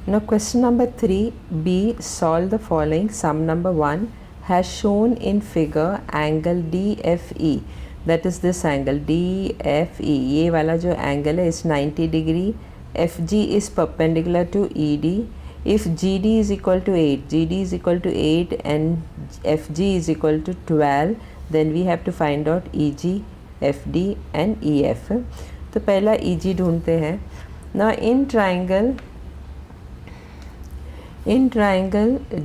Now question number 3b, solve the following. Sum number 1 has shown in figure angle DFE, that is this angle DFE, ये वाला जो angle है is 90 degree, FG is perpendicular to ED. If GD is equal to 8, GD is equal to 8 and FG is equal to 12, then we have to find out EG, FD and EF. तो पहला EG ढूंढते हैं. Now in triangle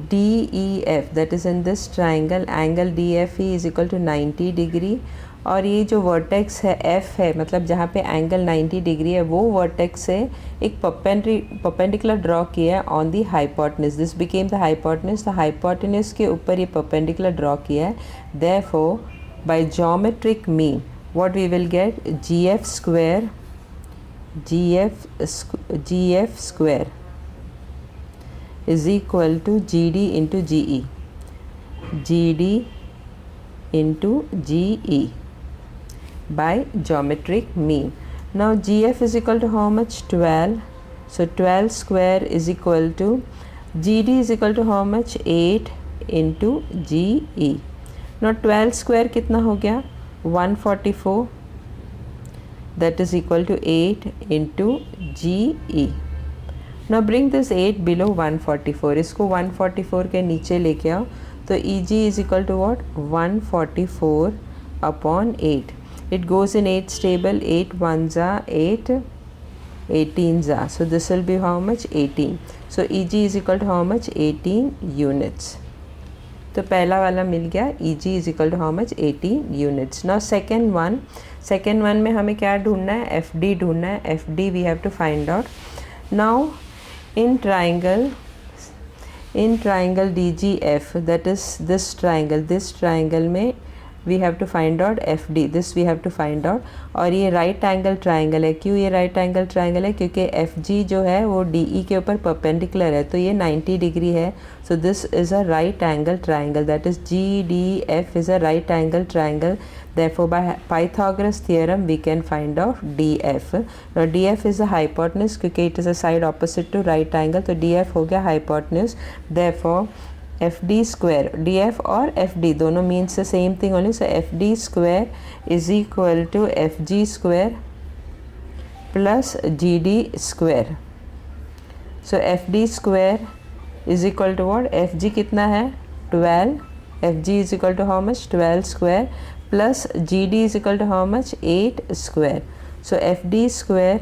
DEF, that is in this triangle, angle DFE is equal to 90 degree. और ये जो vertex है F है, मतलब जहाँ पे एंगल 90 डिग्री है, वो वर्टेक्स से एक परपेंडिकुलर ड्रॉ किया है on the hypotenuse. This became the hypotenuse. The hypotenuse के ऊपर ये परपेंडिकुलर ड्रॉ किया है. Therefore by geometric mean what we will get, GF square is equal to GD into GE, GD into GE by geometric mean. Now GF is equal to how much? 12. So 12 square is equal to, GD is equal to how much? 8 into GE. Now 12 square कितना हो गया? 144. That is equal to 8 into GE. Now bring this 8 below 144. इसको 144 के नीचे लेके आओ. तो EG is equal to what? 144 upon 8. It goes in 8's table. 8 ones are 8, 18s are. So this will be how much? 18. So EG is equal to how much? 18 units. तो पहला वाला मिल गया. EG is equal to how much? 18 units. Now second one में हमें क्या ढूंढना है? FD ढूंढना है. FD we have to find out. Now in triangle DGF, that is this triangle में we have to find out FD. This we have to find out. और ये right angle triangle है. क्यों ये right angle triangle है? क्योंकि FG जो है वो DE के ऊपर perpendicular है, तो ये 90 डिग्री है. So this is a right angle triangle, that is GDF is a right angle triangle. Therefore by Pythagoras theorem we can find out DF. Now DF is a hypotenuse क्योंकि it is a side opposite to right angle, तो DF हो गया hypotenuse. Therefore FD square, DF और FD दोनों means the same thing only. So FD square is equal to FG square plus GD square. So FD square is equal to what? FG कितना है? 12. FG is equal to how much? 12 square plus GD is equal to how much? 8 square. So FD square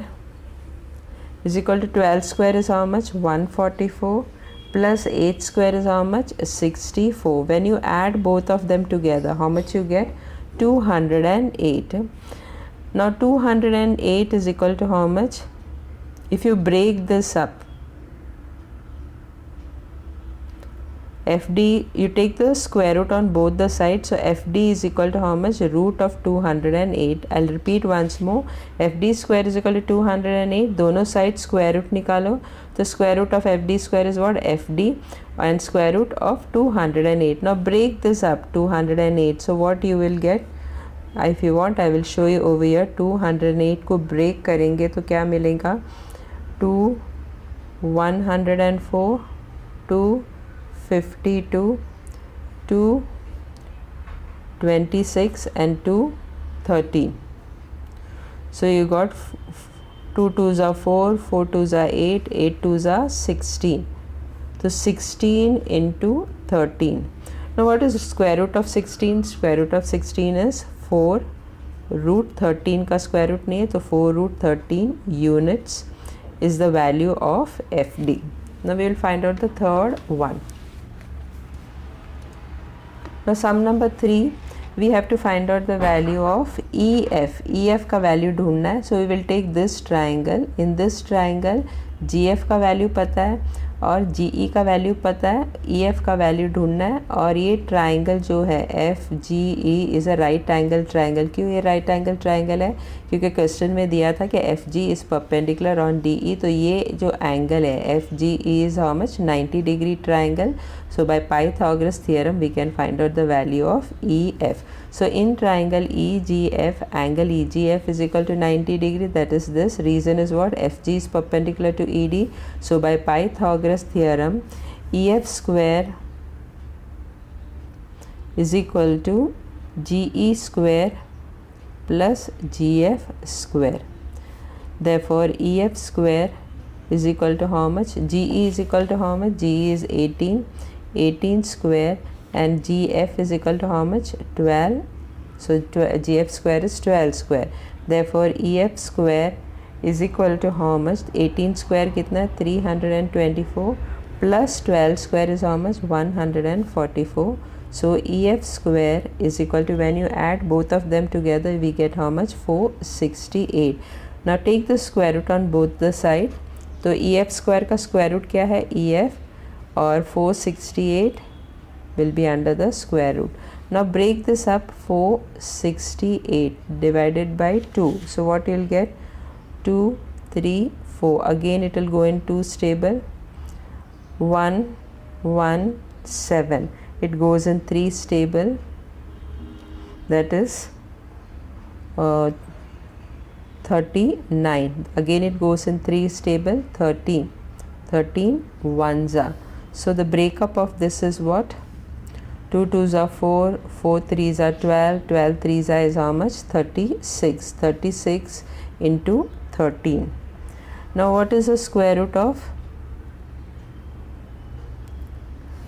is equal to 12 square is how much? 144. Plus 8 square is how much? 64. When you add both of them together, how much you get? 208. Now 208 is equal to how much? If you break this up, FD, you take the square root on both the sides. So FD is equal to how much? Root of 208. I'll repeat once more. FD square is equal to 208. दोनों sides square root निकालो. The square root of FD square is what? FD and square root of 208. Now break this up, 208. So what you will get? If you want, I will show you over here. 208 को break करेंगे तो क्या मिलेगा? 2, 104, 2, 52, 2, 26 and 2, 13. So you got 2 2s are 4, 4 2s are 8, 8 2s are 16. So 16 into 13. Now what is square root of 16? Square root of 16 is 4. Root 13 का square root नहीं है, तो 4 root 13 units is the value of FD. Now we will find out the third one. Now sum number 3, we have to find out the value of EF. EF का value ढूंढना है. So we will take this triangle. In this triangle GF का value पता है और GE का value पता है, EF का वैल्यू ढूंढना है। और ये ट्राइंगल जो है FGE is a right angle triangle. क्यों ये राइट एंगल ट्राइंगल है? क्योंकि क्वेश्चन में दिया था कि FG is perpendicular on DE, तो ये जो एंगल है FGE is how much, 90 degree triangle. So by Pythagoras theorem we can find out the value of EF. So in triangle EGF, angle EGF is equal to 90 degree, that is this. Reason is what? FG is perpendicular to ED. So by Pythagoras theorem EF square is equal to GE square plus GF square. Therefore EF square is equal to how much? GE is equal to how much? GE is 18 square, and GF is equal to how much? 12. So GF square is 12 square. Therefore EF square is equal to how much? 18 square कितना? 324 plus 12 square is how much? 144. So EF square is equal to, when you add both of them together we get how much? 468. Now take the square root on both the side. तो EF square का square root क्या है? EF, और 468 will be under the square root. Now break this up. 468 divided by 2. So what you'll get? 2, 3, 4. Again it will go in 2's table. 1, 1, 7. It goes in 3's table. That is 39. Again it goes in 3's table. 13. 13 ones are. So the breakup of this is what? 2 2s are 4, 4 3s are 12, 12 3s are is how much? 36. 36 into 13. Now what is the square root of?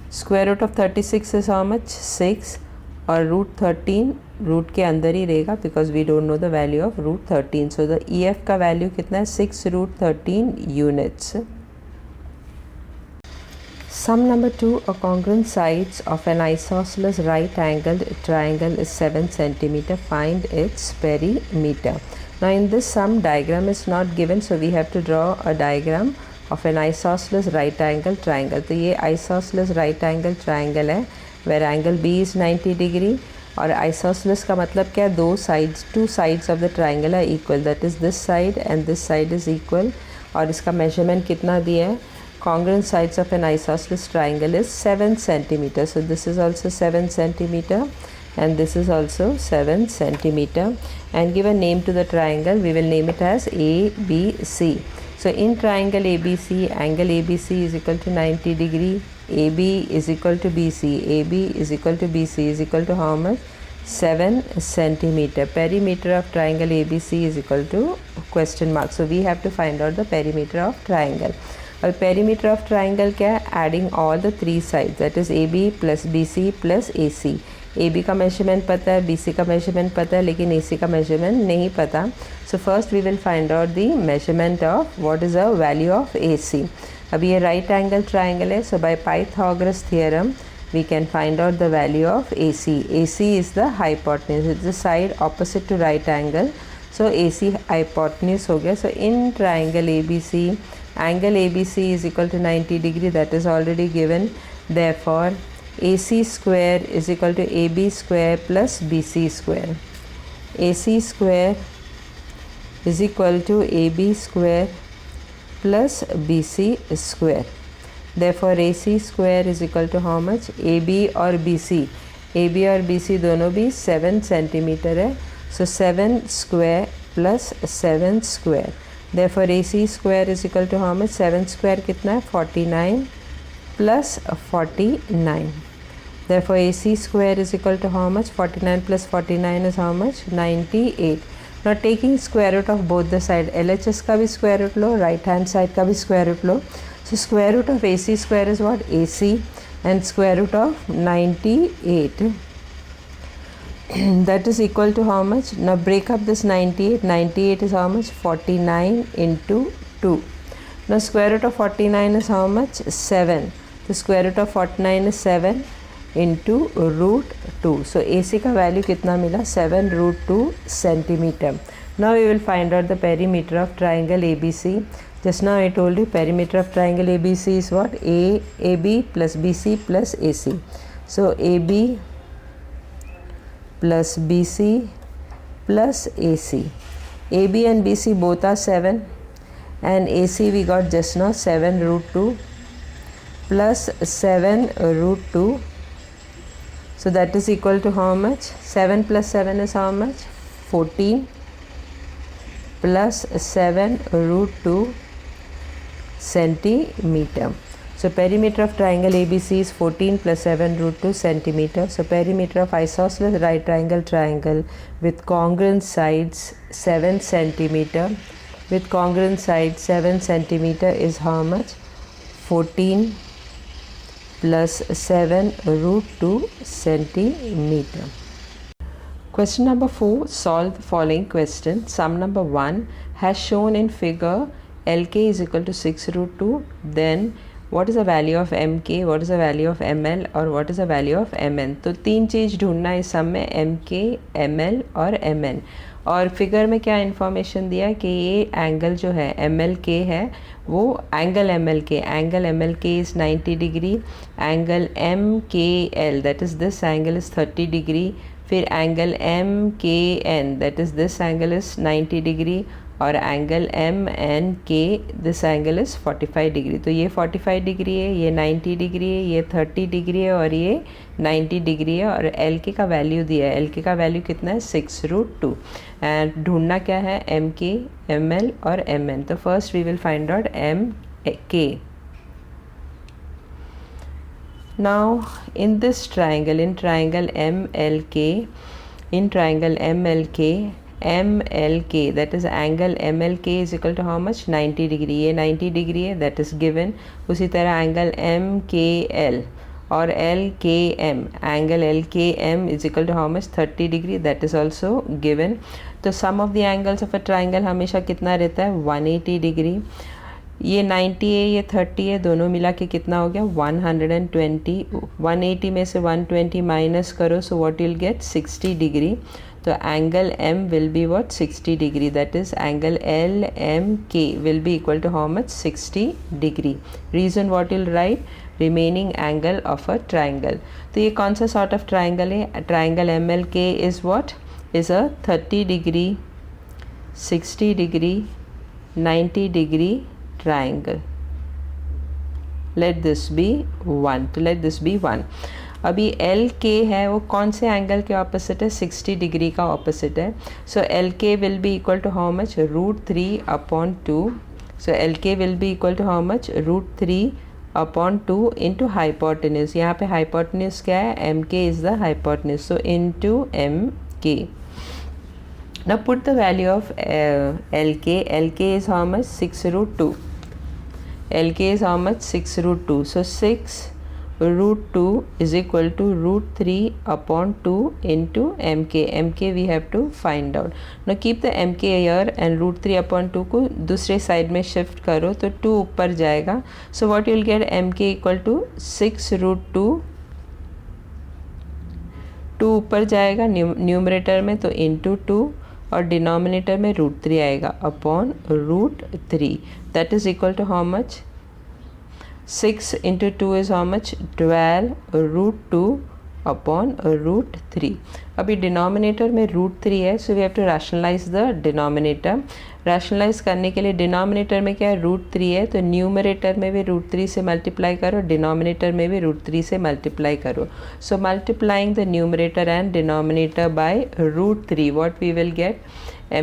Square root of 36 is how much? 6. और root 13 root के अंदर ही रहेगा, because we don't know the value of root 13. So the EF का value कितना है? 6 root 13 units. Sum number 2, a congruent sides of an isosceles right angled triangle is 7 centimeter. Find its perimeter. Now in this sum, diagram is not given, so we have to draw a diagram of an isosceles right angle triangle. तो ये isosceles right angle triangle है where angle B is 90 degree. और isosceles का मतलब क्या है? two sides of the triangle are equal, that is this side and this side is equal. और इसका measurement कितना दिया है? Congruent sides of an isosceles triangle is 7 centimeter. So this is also 7 centimeter and this is also 7 centimeter. And give a name to the triangle. We will name it as ABC. So in triangle ABC, angle ABC is equal to 90 degree. AB is equal to BC. AB is equal to BC is equal to how much? 7 centimeter. Perimeter of triangle ABC is equal to question mark. So we have to find out the perimeter of triangle. और perimeter of triangle क्या है? Adding all the three sides, that is AB plus BC plus AC. AB का measurement पता है, BC का measurement पता है, लेकिन AC का measurement नहीं पता. So first we will find out the measurement of what is the value of AC. अब ये right angle triangle है, so by Pythagoras theorem we can find out the value of AC. AC is the hypotenuse, it's the side opposite to right angle. So AC hypotenuse हो गया. So in triangle ABC, angle ABC is equal to 90 degree, that is already given. Therefore AC square is equal to AB square plus BC square. AC square is equal to AB square plus BC square. Therefore AC square is equal to how much? AB और BC, AB और BC दोनों भी 7 centimeter है. So 7 square plus 7 square. Therefore AC square is equal to how much? 7 square कितना है? 49 plus 49. Therefore AC square is equal to how much? 49 plus 49 is how much? 98. Now taking square root of both the side, LHS का भी square root लो, right hand side का भी square root low. So square root of AC square is what? AC, and square root of 98. That is equal to how much? Now break up this 98. 98 is how much? 49 into 2. Now square root of 49 is how much? 7. The square root of 49 is 7 into root 2. So AC का value कितना मिला? 7 root 2 centimeter. Now we will find out the perimeter of triangle ABC. Just now I told you perimeter of triangle ABC is what? AB plus BC plus AC. So AB plus BC plus AC. AB and BC both are 7 and AC we got just now 7 root 2 plus 7 root 2. So that is equal to how much? 7 plus 7 is how much? 14 plus 7 root 2 centimeter. So perimeter of triangle ABC is 14 plus 7 root 2 centimeter. So perimeter of isosceles right triangle with congruent sides 7 centimeter. With congruent sides 7 centimeter is how much? 14 plus 7 root 2 centimeter. Question number 4. Solve the following question. Sum number 1 has shown in figure LK is equal to 6 root 2. Then what is the value of MK, what is the value of ML और what is the value of MN. तो 3 चीज़ ढूंढना है इस सम में, MK, ML और MN. और figure में क्या इन्फॉर्मेशन दिया है कि ये एंगल जो है MLK है वो angle MLK is 90 degree. Angle MKL that is this angle is 30 degree. फिर angle MKN that is this angle is 90 degree. और angle MNK this angle is 45 degree. तो ये 45 डिग्री है, ये 90 डिग्री है, ये 30 डिग्री है और ये 90 डिग्री है. और LK का वैल्यू दिया है. LK का वैल्यू कितना है? 6 रूट 2. एंड ढूंढना क्या है? MK, ML और MN. तो first we will find out MK. Now in this triangle, in triangle MLK, that is angle MLK is equal to how much? 90 degree. ये 90 डिग्री है, that is given. उसी तरह angle MKL और LKM, angle LKM is equal to how much? 30 degree, that is also given. तो sum of the angles of a triangle हमेशा कितना रहता है? 180 डिग्री. ये 90 है, ये 30 है, दोनों मिला के कितना हो गया? 120. 180 में से 120 माइनस करो, so what you'll get? 60 degree. तो angle M will be what? 60 degree. That is angle LMK will be equal to how much? 60 degree. Reason what you'll write? Remaining angle of a triangle. तो ये कौन सा sort of triangle है? Triangle MLK is what? Is a 30 degree, 60 degree, 90 degree triangle. Let this be 1. तो let this be 1. अभी LK है वो कौन से एंगल के ऑपोजिट है? 60 डिग्री का ऑपोजिट है. So LK will be equal to how much? Root 3 upon 2. So LK will be equal to how much? Root 3 upon 2 into hypotenuse. यहाँ पे हाइपोटेन्यूज क्या है? MK is the hypotenuse. So into MK. Now put the value of LK. LK is how much? 6 root 2. LK is how much? 6 root 2. So 6 root 2 is equal to root 3 upon 2 into MK. MK we have to find out. Now keep the MK here and root 3 upon 2 को दूसरे side में shift करो तो 2 ऊपर जाएगा. So what you will get? MK equal to 6 root 2. 2 ऊपर जाएगा numerator में तो इंटू 2 और डिनोमिनेटर में रूट 3 आएगा upon root 3. That is equal to how much? 6 into 2 is how much? 12 root 2 upon root 3. अभी डिनोमिनेटर में रूट 3 है so we have to rationalise the denominator. Rationalise करने के लिए डिनोमिनेटर में क्या है? रूट 3 है तो न्यूमरेटर में भी रूट 3 से मल्टीप्लाई करो, डिनोमिनेटर में भी रूट 3 से मल्टीप्लाई करो. So multiplying the numerator and denominator by root 3 what we will get?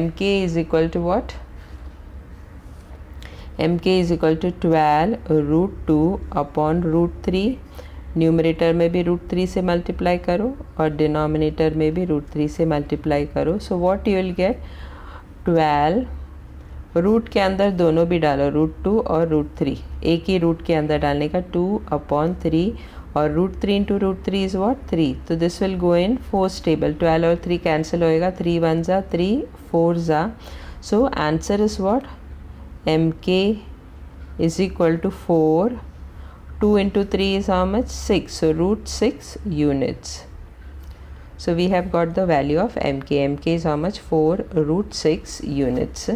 MK is equal to what? MK is equal to 12 root 2 upon root 3. Numerator में भी रूट 3 से multiply करो और डिनोमिनेटर में भी रूट 3 से मल्टीप्लाई करो. So what you will get? 12 root के अंदर दोनों भी डालो, रूट 2 और रूट 3. एक ही रूट के अंदर डालने का 2 अपॉन 3 और root 3 into root 3 is what? 3. तो this will go in fourth table. 12 और 3 कैंसिल होएगा, 3 1 जा 3 4 जा. So answer is what? MK is equal to 4. 2 into 3 is how much? 6. So root 6 units. So we have got the value of mk. Mk is how much? 4 root 6 units.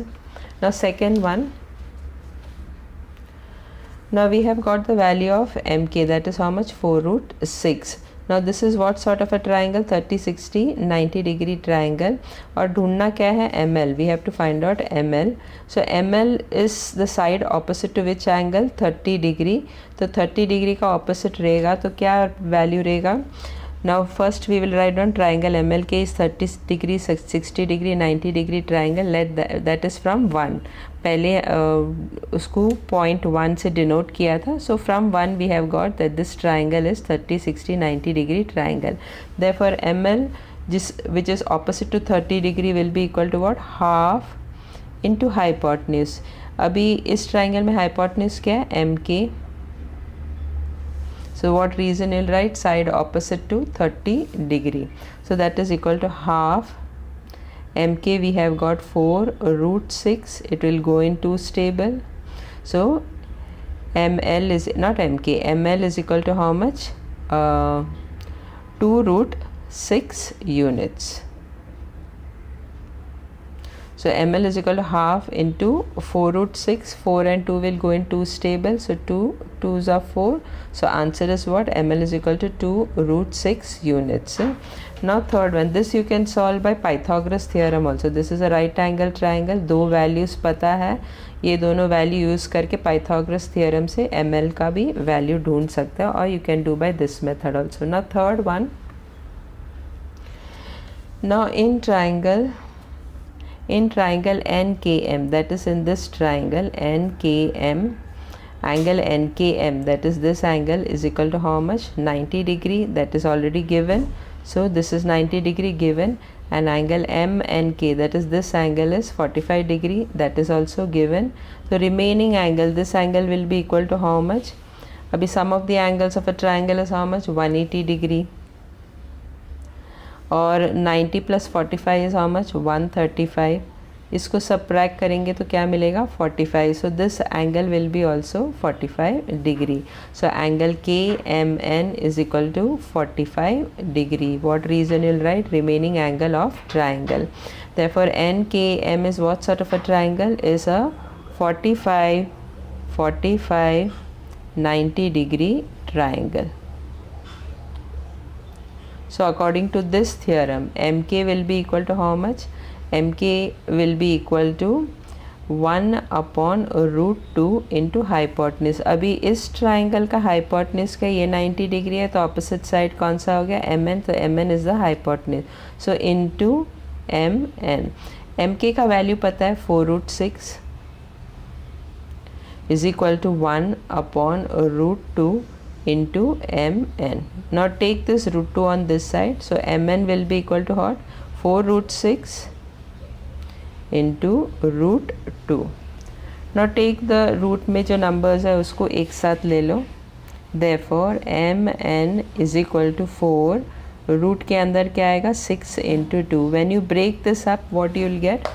Now second one, now we have got the value of mk, that is how much? 4 root 6. Now this is what sort of a triangle? 30 60 90 degree triangle. और ढूंढना क्या है? ml. We have to find out ml. So ml is the side opposite to which angle? 30 degree. तो 30 degree का opposite रहेगा तो क्या value रहेगा? Now first we will write down triangle MLK is 30 degree 60 degree 90 degree triangle. Let that is from 1. पहले उसको point 1 से denote किया था. So from 1 we have got that this triangle is 30 60 90 degree triangle. Therefore ML which is opposite to 30 degree will be equal to what? Half into hypotenuse. अभी इस triangle में hypotenuse क्या है? MK. So what reason you'll write? Side opposite to 30 degree. So that is equal to half mk. We have got 4 root 6. It will go in 2 table. So ml is not mk. ml is equal to how much? 2 root 6 units. So ml is equal to half into 4 root 6. 4 and 2 will go in 2 table. So 2 2s are 4. So answer is what? ml is equal to 2 root 6 units. Now third one, this you can solve by Pythagoras theorem also. This is a right angle triangle. दो values पता है, ये दोनों value use करके Pythagoras theorem से ml का भी value ढूंढ सकते हैं, और you can do by this method also. Now third one, now in triangle NKM, that is in this triangle NKM, angle NKM, that is this angle, is equal to how much? 90 degree. That is already given. So this is 90 degree given, and angle MNK, that is this angle, is 45 degree. That is also given. So remaining angle, this angle will be equal to how much? Abhi sum of the angles of a triangle is how much? 180 degree. और 90 plus 45 is how much? 135. इसको subtract करेंगे तो क्या मिलेगा? 45. So this angle will be also 45 degree. So angle KMN is equal to 45 degree. What reason will write? Remaining angle of triangle. Therefore NKM is what sort of a triangle? Is a 45 45 90 degree triangle. So according to this theorem, mk will be equal to how much? mk will be equal to 1 upon root 2 into hypotenuse. अभी इस triangle का hypotenuse का ये 90 degree है, तो opposite side कौन सा हो गया? mn. तो mn is the hypotenuse. So into mn. mk का value पता है 4 root 6 is equal to 1 upon root 2 into mn. Now take this root 2 on this side. So mn will be equal to what? 4 root 6 into root 2. Now take the root में जो numbers है उसको एक साथ ले लो. Therefore mn is equal to 4. root के अंदर क्या आएगा? 6 into 2. When you break this up, what you will get?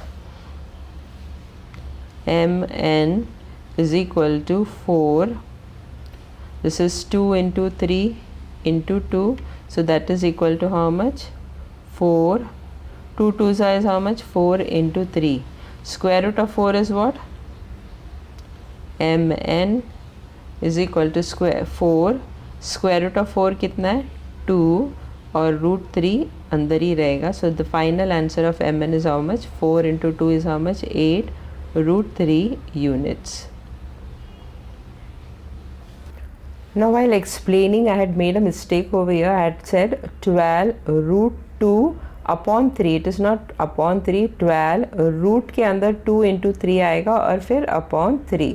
mn is equal to 4. This is 2 into 3 into 2. So that is equal to how much? 4. 2 2s is how much? 4 into 3. Square root of 4 is what? mn is equal to 4. Square root of 4 कितना है? 2. और root 3 अंदर ही रहेगा. So the final answer of mn is how much? 4 into 2 is how much? 8 root 3 units. Now while explaining, I had made a mistake over here. I had said 12 root 2 upon 3. It is not upon 3. 12 root के अंदर 2 into 3 आएगा और फिर upon 3.